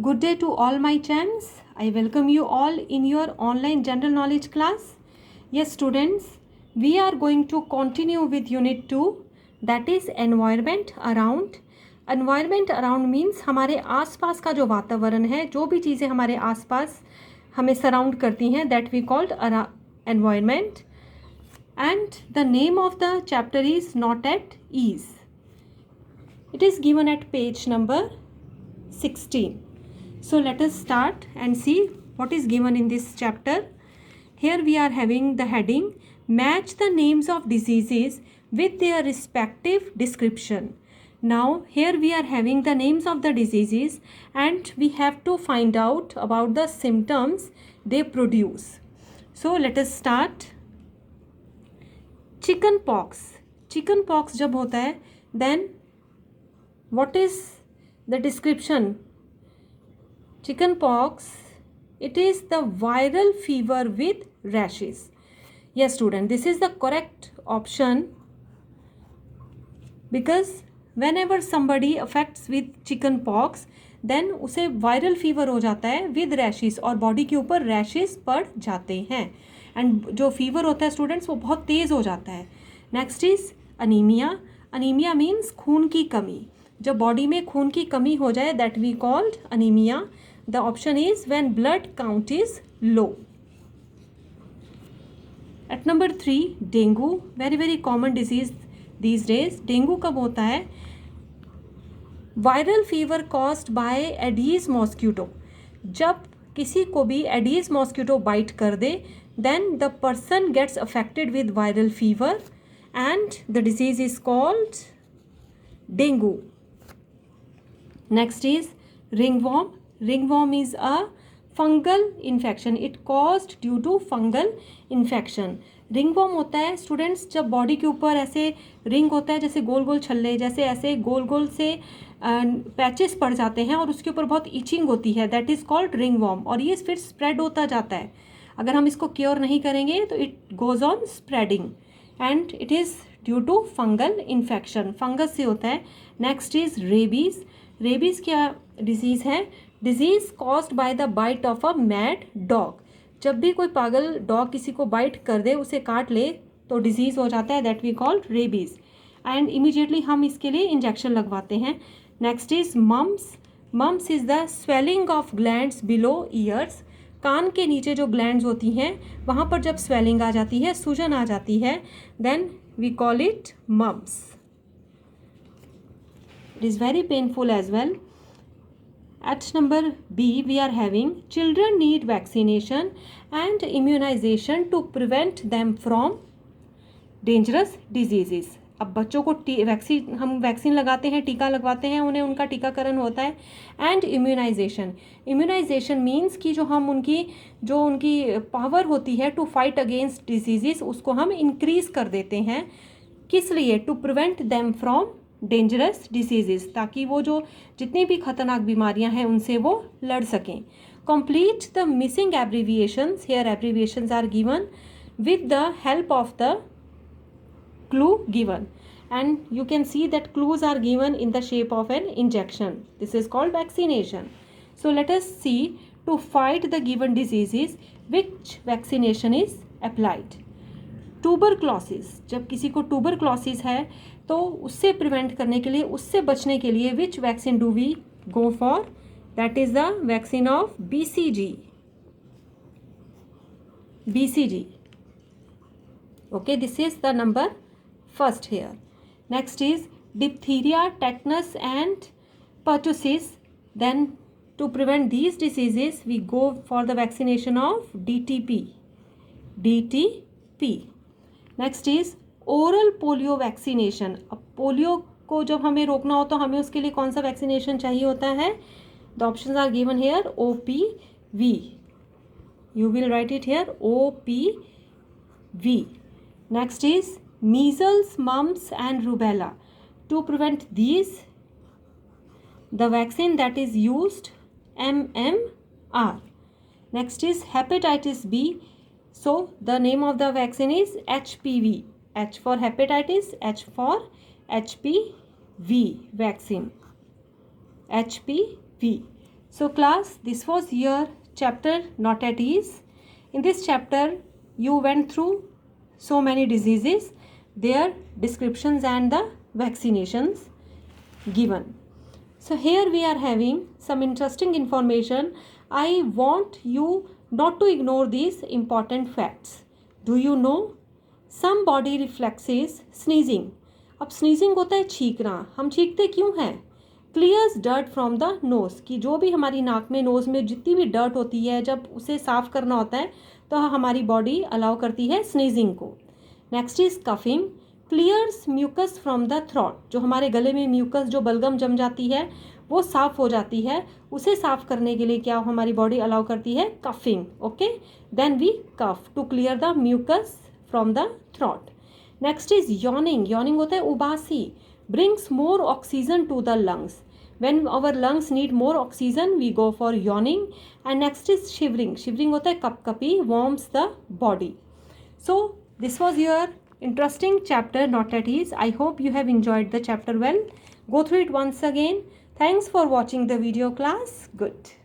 Good day to all my champs. I welcome you all in your online general knowledge class. Yes, students, we are going to continue with unit 2, that is environment around. Environment around means हमारे आसपास का जो वातावरण है, जो भी चीज़ें हमारे आसपास हमें सराउंड करती हैं, that we called environment. And the name of the chapter is Not at Ease. It is given at page number 16. So let us start and see what is given in this chapter. Here we are having the heading, match the names of diseases with their respective description. Now here we are having the names of the diseases and we have to find out about the symptoms they produce. So let us start. Chicken pox. Chicken pox जब होता है, then what is the description? Chicken pox, it is the viral fever with rashes. Yes, student, this is the correct option because whenever somebody affects with chicken pox, then उसे viral fever हो जाता है with rashes और body के ऊपर rashes पड़ जाते हैं and जो fever होता है students वो बहुत तेज़ हो जाता है. Next is anemia. Anemia means खून की कमी. जब बॉडी में खून की कमी हो जाए that we called anemia. The option is when blood count is low. At number 3, dengue, very common disease these days. Dengue कब होता है? Viral fever caused by Aedes mosquito. जब किसी को भी Aedes mosquito bite कर दे, then the person gets affected with viral fever and the disease is called dengue. Next is ringworm. Ringworm is a fungal infection. It caused due to fungal infection. Ringworm होता है students जब body के ऊपर ऐसे ring होता है, जैसे गोल गोल छल्ले, जैसे ऐसे गोल गोल से पैचेस पड़ जाते हैं और उसके ऊपर बहुत इचिंग होती है, दैट इज़ कॉल्ड रिंगवॉर्म. और ये फिर स्प्रेड होता जाता है. अगर हम इसको क्योर नहीं करेंगे तो it goes on spreading and it is due to fungal infection. Fungus से होता है. Next is rabies. रेबीज़ क्या डिजीज़ है? Disease caused by the bite of a mad dog. जब भी कोई पागल डॉग किसी को बाइट कर दे, उसे काट ले, तो डिजीज़ हो जाता है, that we called rabies and immediately हम इसके लिए इंजेक्शन लगवाते हैं. Next is mumps. Mumps is the swelling of glands below ears. कान के नीचे जो ग्लैंड्स होती हैं वहाँ पर जब स्वेलिंग आ जाती है, सूजन आ जाती है, then we call it mumps. It is very painful as well. At number B, we are having children need vaccination and immunization to prevent them from dangerous diseases. अब बच्चों को हम वैक्सीन लगाते हैं, टीका लगवाते हैं, उन्हें उनका टीकाकरण होता है. And immunisation. इम्यूनाइजेशन मीन्स कि जो उनकी पावर होती है टू फाइट अगेंस्ट डिजीजेस, उसको हम इंक्रीज़ कर देते हैं. किस लिए? To prevent them from dangerous diseases, ताकि वो जो जितनी भी खतरनाक बीमारियां हैं उनसे वो लड़ सकें. Complete the missing abbreviations. Here abbreviations are given with the help of the clue given and you can see that clues are given in the shape of an injection. This is called vaccination. So let us see, to fight the given diseases which vaccination is applied. Tuberculosis. जब किसी को tuberculosis है तो उससे prevent करने के लिए, उससे बचने के लिए which vaccine do we go for? That is the vaccine of BCG. BCG. Okay, this is the number first here. Next is diphtheria, tetanus and pertussis. Then to prevent these diseases we go for the vaccination of DTP. DTP. Next is oral polio vaccination. अब polio को जब हमें रोकना हो तो हमें उसके लिए कौन सा वैक्सीनेशन चाहिए होता है? The options are given here. OPV. You will write it here, OPV. Next is measles, mumps and rubella. To prevent these the vaccine that is used MMR. Next is hepatitis B. So the name of the vaccine is HPV. H for hepatitis, H for HPV vaccine. HPV. So class, this was your chapter Not at Ease. In this chapter, you went through so many diseases, their descriptions and the vaccinations given. So here we are having some interesting information. I want you not to ignore these important facts. Do you know? Some body reflexes sneezing. अब sneezing होता है छींकना. हम छींकते क्यों हैं? Clears dirt from the nose, कि जो भी हमारी नाक में नोज में जितनी भी डर्ट होती है, जब उसे साफ करना होता है तो हमारी बॉडी अलाउ करती है स्नीजिंग को. Next is coughing. Clears mucus from the throat. जो हमारे गले में म्यूकस जो बलगम जम जाती है वो साफ हो जाती है. उसे साफ करने के लिए क्या हमारी बॉडी अलाउ करती है? Coughing. Okay, then we cough to clear the mucus from the throat. Next is yawning. Yawning होता है उबासी. Brings more oxygen to the lungs. when our lungs need more oxygen we go for yawning. And next is shivering. Shivering होता है कपकपी, warms the body. So this was your interesting chapter Not at Ease. I hope you have enjoyed the chapter well. Go through it once again. Thanks for watching the video class. Good.